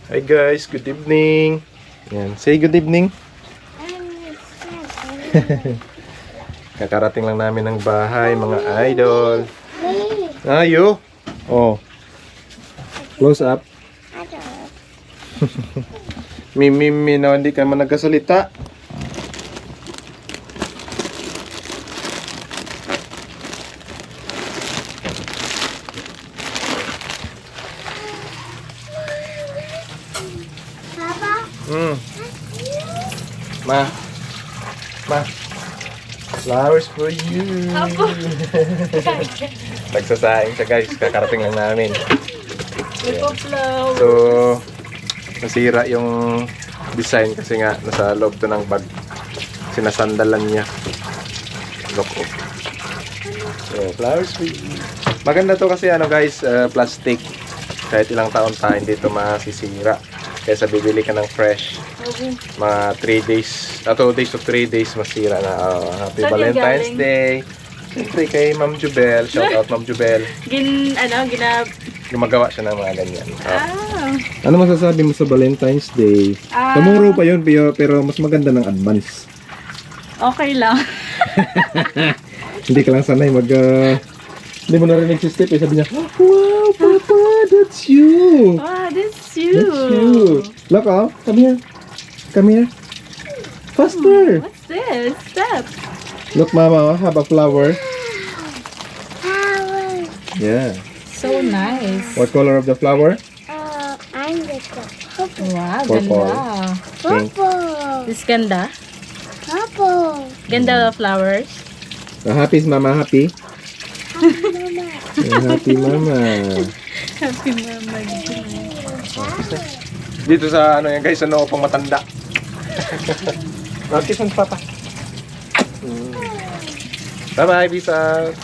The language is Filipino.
Hi guys, good evening. Yan, say good evening. Kakarating lang namin ng bahay, mga idol. Ayo. Oh. Close up. Mimi na hindi ka man nagkasalita. Ma. Flowers for you. Nagsasaing siya guys, kakarating lang namin. So, nasira yung design kasi nga nasa loob to ng bag. Sinasandalan niya. Look up. So, flowers for you. Maganda to kasi ano guys, plastic. Kahit ilang taon pa hindi ito masisira. Kaysa bibili ka ng fresh. Mga 3 days, 2 days to 3 days masira na. Happy Valentine's Day. Siyempre kay Ma'am Jubel. Shout out Ma'am Jubel. Gumagawa siya ng mga ganyan. Ano masasabi mo sa Valentine's Day? Tomorrow pa yun, pero mas maganda ng advance. Okay lang. Hindi ka lang sanay hindi mo narinig si Step eh. Sabi niya, wow, Papa, that's you. Wow, that's you. That's you. Look, oh, come here. Come here. Faster. What's this? Step. Look, Mama, I have a flower. Flower. Yeah. So nice. What color of the flower? I'm the purple. Wow, Purple. ganda. Pink. Purple. This ganda. Purple. Ganda of flowers. So, happy is Mama, happy? Mama. Happy Mama. Happy mama. Dito sa ano yan guys, ano pang matanda. Kiss mo Papa. Bye bye, peace out.